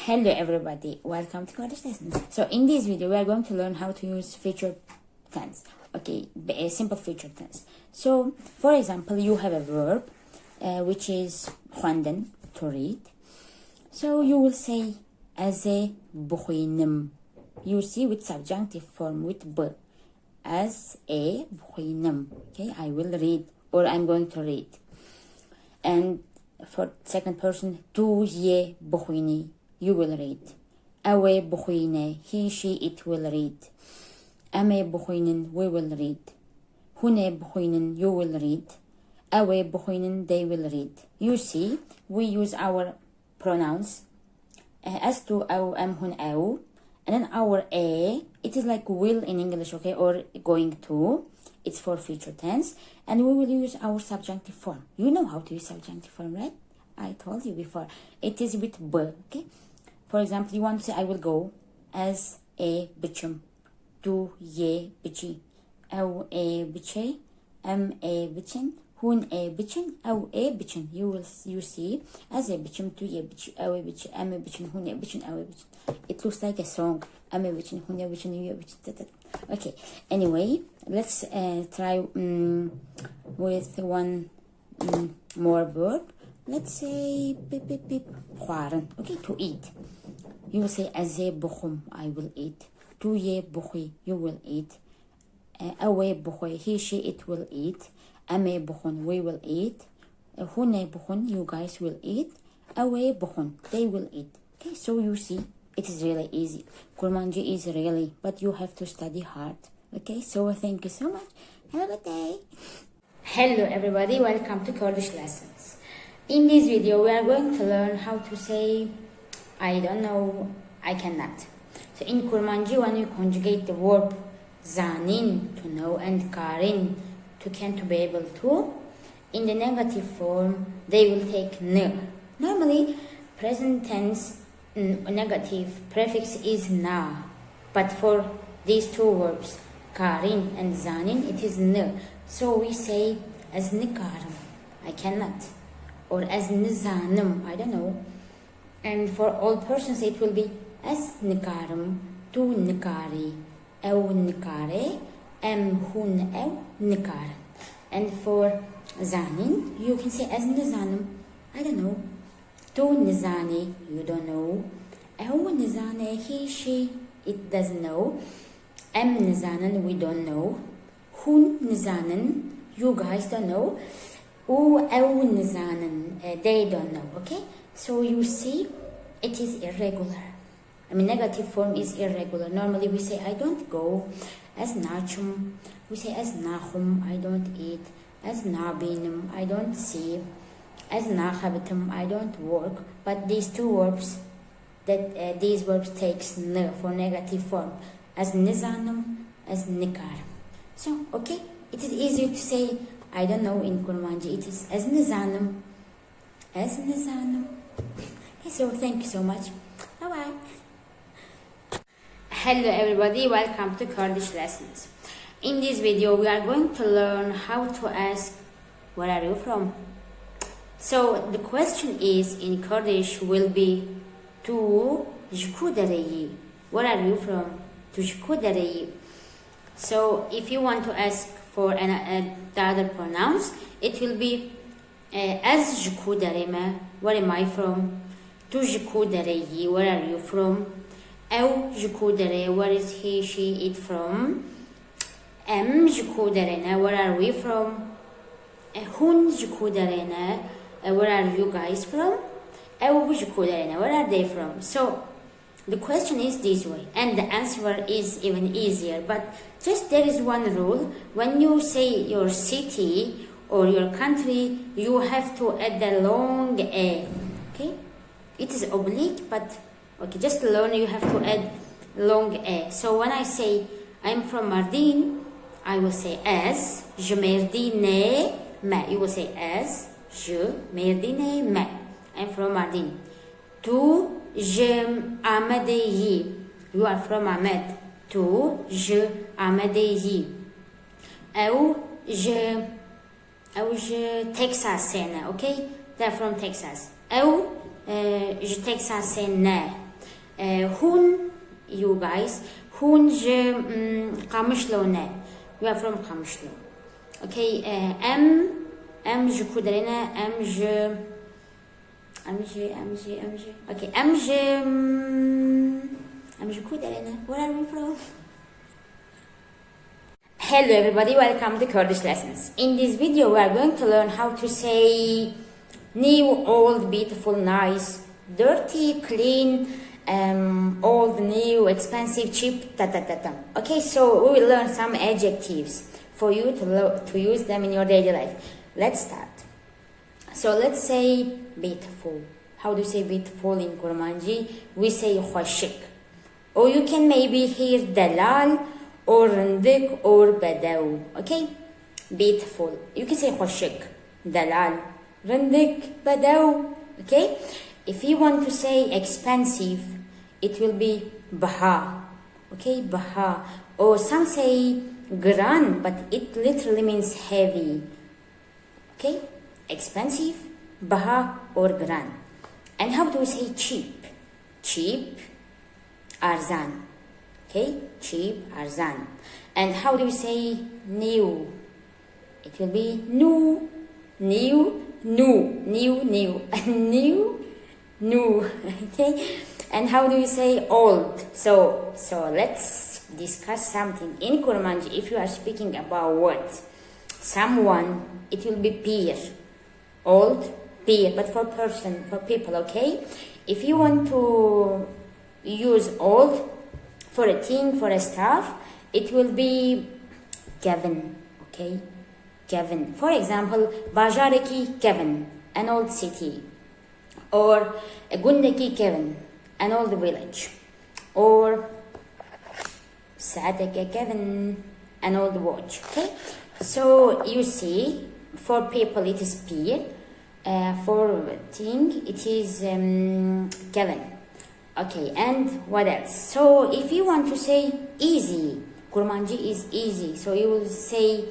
Hello everybody, welcome to Kurdish lessons. So in this video we are going to learn how to use future tense. Okay, a simple future tense. So for example, you have a verb which is خوندن, to read. So you will say as a بخوينم. You see with subjunctive form with b. As a بخوينم. Okay, I will read or I'm going to read. And for second person, tu ye بخويني. You will read. Awe بخوينه. He, she, it will read. Ame بخوينن. We will read. Hune بخوينن. You will read. Awe بخوينن. They will read. You see, we use our pronouns as to أو أم هن أو, and then our a, it is like will in English, okay, or going to. It's for future tense, and we will use our subjunctive form. You know how to use subjunctive form, right? I told you before. It is with b, okay? For example, you want to say I will go as a bichim, tu ye bichi, أو a biche, am a bichin, hun a bichin, أو a bichin. You see as a bichim, tu ye bichi, أو a bichi, am a bichin, hun a bichin, أو a bichin. It looks like a song. Am a bichin, hun a bichin, you a bichin. Okay. Anyway, let's try with one more verb. Let's say beep beep beep خوارن. Okay, to eat. You will say أزي بخم, I will eat. Tu ye بخي, you will eat. أوي بخي, he, she, it will eat. أمي بخن, we will eat. هني بخن, you guys will eat. أوي بخن, they will eat. Okay, so you see, it is really easy. Kurmanji is really, but you have to study hard. Okay, so thank you so much. Have a good day. Hello everybody, welcome to Kurdish lessons. In this video, we are going to learn how to say I don't know, I cannot. So in Kurmanji, when you conjugate the verb zanin, to know, and karin, to can, to be able to, in the negative form, they will take n. Normally, present tense negative prefix is na, but for these two verbs, karin and zanin, it is n. So we say as nikarim, I cannot. Or as nizanim, I don't know. And for all persons, it will be as nikarim, tu nikari, ew nikare, em hun ew nikarim. And for zanin, you can say as nizanim, I don't know. Tu nizani, you don't know. Ew nizane, he, she, it doesn't know. Em nizanan, we don't know. Hun nizanan, you guys don't know. They don't know, okay? So you see, it is irregular. I mean, negative form is irregular. Normally we say, I don't go. As nachum, we say as nachum, I don't eat. As nabinim, I don't see. As nachabitum, I don't work. But these two verbs, these verbs takes n for negative form. As nizanum, as nikarim. So, okay, it is easy to say I don't know in Kurmanji. It is as nizanum. As nizanum. Okay, so thank you so much. Bye-bye. Hello everybody, welcome to Kurdish lessons. In this video, we are going to learn how to ask, where are you from? So the question is in Kurdish will be Tu jku dareyi. Where are you from? Tu jku dareyi. So if you want to ask for the other pronouns, it will be as jku dareme, where am I from? Tu jku dareyi, where are you from? Ew jku dare, where is he, she, it from? Em jku darene, where are we from? Hun jku darene, where are you guys from? Ew jku darene, where are they from? So the question is this way, and the answer is even easier, but just there is one rule. When you say your city or your country, you have to add the long a, okay? It is oblique, but okay, just learn you have to add long a. So when I say I'm from Mardin, I will say as, je merdine me. You will say as, je merdine me. I'm from Mardin. Tu je Ahmedeyi. You are from Ahmed. Tu je Ahmedeyi. Ew je Texasene. Okay, they're from Texas. Ew je Texasene. Hun, you guys, hun je Qamışlo ne? We are from Qamışlo. Okay, em je kuderene, em je okay, em je kuderene. Where are we from? Hello everybody, welcome to Kurdish lessons. In this video we are going to learn how to say new, old, beautiful, nice, dirty, clean, old, new, expensive, cheap, ta. Okay, so we will learn some adjectives for you to use them in your daily life. Let's start. So let's say beautiful. How do you say beautiful in Kurmanji? We say khoshik. Or you can maybe hear dalal or rindik or badaw. Okay? Beautiful. You can say khoshik, dalal, rindik, badaw. Okay? If you want to say expensive, it will be Biha. Okay? Biha. Or some say Giran, but it literally means heavy. Okay? Expensive, Biha or Giran. And how do we say cheap? Cheap, Erzan. Okay? Cheap, Erzan. And how do we say new? It will be new. Okay? And how do you say old? So let's discuss something. In Kurmanji, if you are speaking about what? Someone, it will be peer. Old, peer, but for person, for people, okay? If you want to use old for a thing, for a stuff, it will be Kevn, okay? Kevn. For example, Bajareki Kevn, an old city. Or Gundeki Kevn, an old village. Or Sadeke Kevn, an old watch, okay? So you see, for people it is peer, for thing it is Kevn. Okay, and what else? So if you want to say easy, Kurmanji is easy. So you will say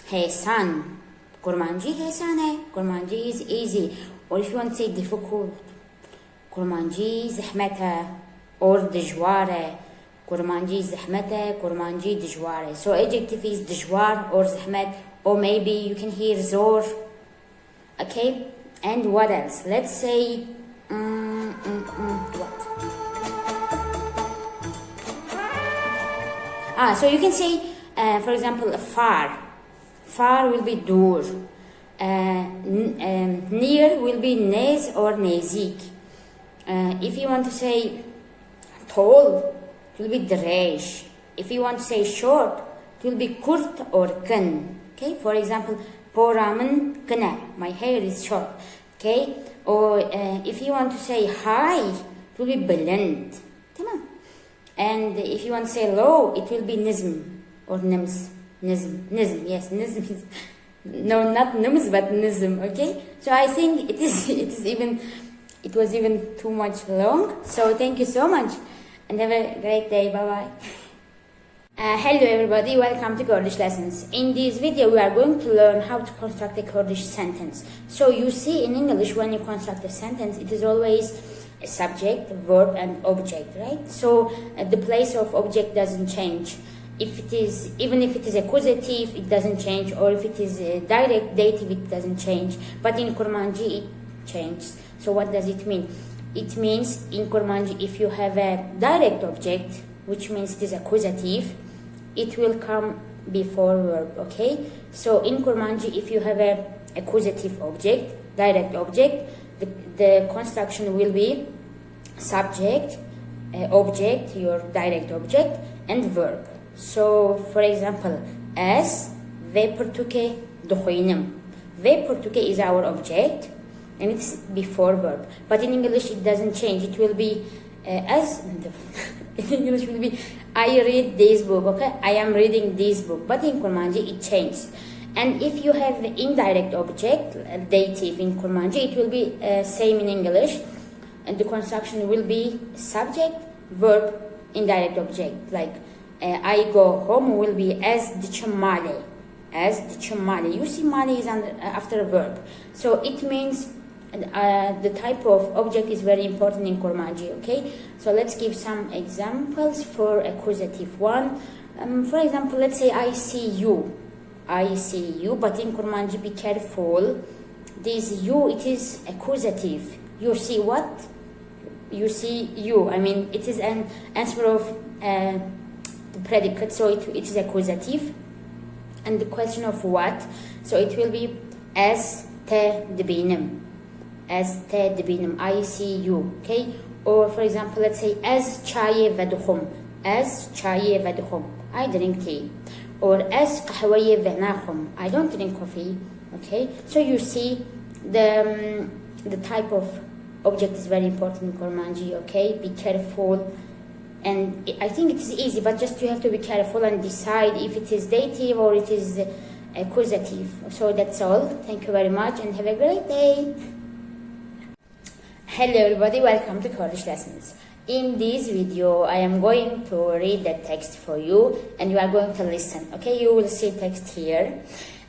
Hesan. Kurmanji Hesane. Kurmanji is easy. Or if you want to say difficult, Kurmanji zahmata or dijware. Kurmanji zahmata, Kurmanji dijware. So adjective is dijwar or zahmat, or maybe you can hear zor. Okay, and what else? Let's say what? So you can say, for example, far. Far will be dur. Near will be nez or nezik. If you want to say tall, it will be drej. If you want to say short, it will be kurt or kun. Okay, for example, poramen kana, my hair is short. Okay, or if you want to say high, it will be balend. And if you want to say low, it will be nizm or nims. Nizm, yes, nizm is, no, not nims, but nizm, okay? So I think it was even too much long. So thank you so much and have a great day. Bye-bye. Hello everybody, welcome to Kurdish lessons. In this video we are going to learn how to construct a Kurdish sentence. So you see, in English when you construct a sentence, it is always a subject, verb and object, right? So the place of object doesn't change. Even if it is accusative, it doesn't change, or if it is a direct dative, it doesn't change. But in Kurmanji it changes. So what does it mean? It means in Kurmanji, if you have a direct object, which means it is accusative, it will come before verb, okay? So in Kurmanji, if you have a accusative object, direct object, the construction will be subject, object, your direct object, and verb. So, for example, as ve portuke dohoinem. Ve portuke is our object, and it's before verb. But in English, it doesn't change. It will be as in English will be I read this book. Okay, I am reading this book. But in Kurmanji, it changes. And if you have indirect object, dative in Kurmanji, it will be same in English. And the construction will be subject, verb, indirect object. Like I go home will be as dichum male. As dichum male. You see male is after a verb. So it means the type of object is very important in Kurmanji, okay? So let's give some examples for accusative one. For example, let's say I see you. I see you, but in Kurmanji, be careful. This you, it is accusative. You see what? You see you. I mean, it is an answer of the predicate, so it is accusative. And the question of what? So it will be as te dibinem. As te dibinem. I see you. Okay? Or for example, let's say as chaye vedukhum. As chaye vedukhum. I drink tea. Or as qahwaye venakhum. I don't drink coffee. Okay? So you see the type of object is very important in Kurmanji. Okay? Be careful. And I think it is easy, but just you have to be careful and decide if it is dative or it is accusative. So that's all. Thank you very much and have a great day. Hello everybody, welcome to Kurdish Lessons. In this video, I am going to read the text for you and you are going to listen. Okay, you will see text here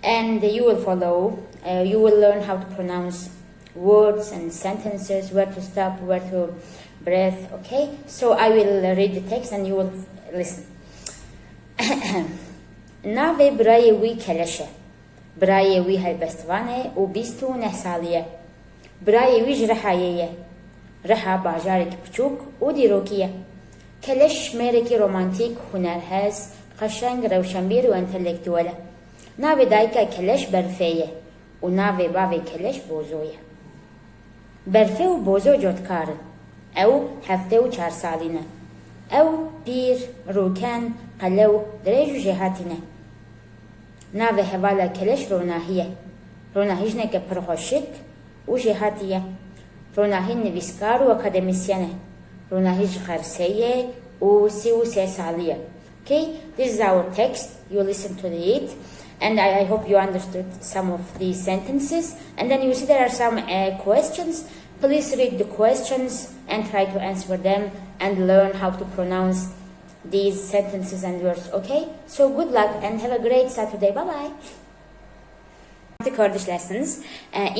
and you will follow. You will learn how to pronounce words and sentences, where to stop, where to breath. Okay, so I will read the text and you will listen. Nave برای وی کلشه برای وی هلبستوانه و 29 سالیه برای ویش رحاییه رحا باجارك بچوك و دیروکیه کلش ميركي رومانتيك هنر هز قشنگ روشنبير و انتلكتوله ناوي دايكا كلش برفيه و ناوي باوي كلش بوزويه برفه و بوزو جوتكارن او هفته و 4 سالینه او پیر روکن قلو دريج جهاتینه ناوي هوالا كلش روناهيه روناهيجنه که پرخوشك و جهاتيه روناهي نویسکار و اکادمیسیانه روناهيج خرسيه و 33 ساليه. Okay, this is our text. You listen to it and I hope you understood some of these sentences, and then you see there are some questions. Please read the questions and try to answer them and learn how to pronounce these sentences and words. Okay, so good luck and have a great Saturday. Bye bye. The Kurdish lessons.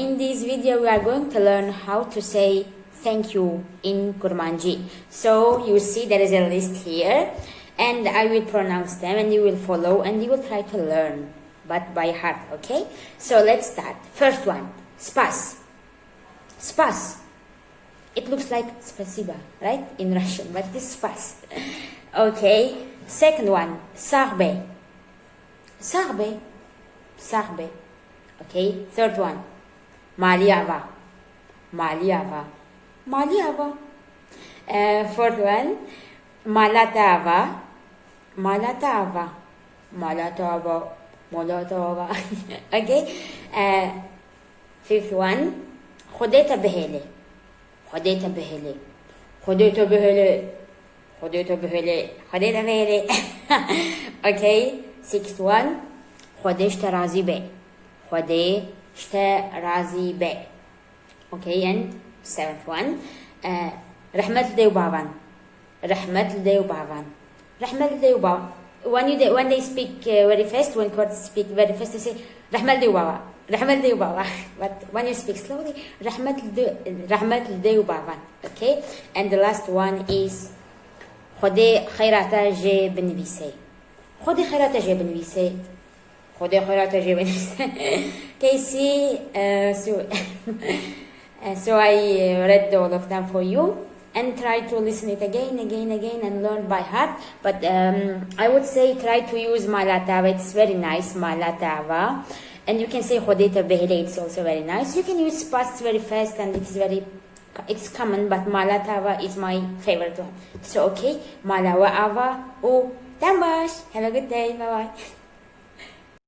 In this video we are going to learn how to say thank you in Kurmanji. So you see there is a list here and I will pronounce them and you will follow and you will try to learn, but by heart. Okay, so let's start. First one, spas. Spas. It looks like spasiba, right, in Russian, but it is spas. Okay, second one, sarbe. Sarbe. Sarbe. Okay, third one, maliava. Maliava. Maliava. Fourth one, malatava. Malatava. Malatava. Malatava. Okay, fifth one, خودت بهله. خودت بهله. خودت بهله. خودت بهله. خودت بهله. Okay, sixth one, خودش ترازی به. خودش ترازی به. Okay, and seventh one, رحمت لدي وبابان. رحمت لدي وبابان. رحمت لدي وبابان. When they speak very fast, when Kurds speak very fast, they say رحمت لدي وبابا. رحمت لدي وبابا. But when you speak slowly, رحمت لدي وبابان. Okay, and the last one is خودي خيراتا جي بنويسي. خودي خيراتا جي بنويسي. خودي خيراتا جي بنويسي. Okay, see, so I read all of them for you and try to listen it again and learn by heart. But I would say try to use malatava. It's very nice, malatava. And you can say khodeta behle. It's also very nice. You can use spas very fast and it's common, but malatava is my favorite one. So okay, malawa ava. Oh, dambash. Have a good day. Bye bye.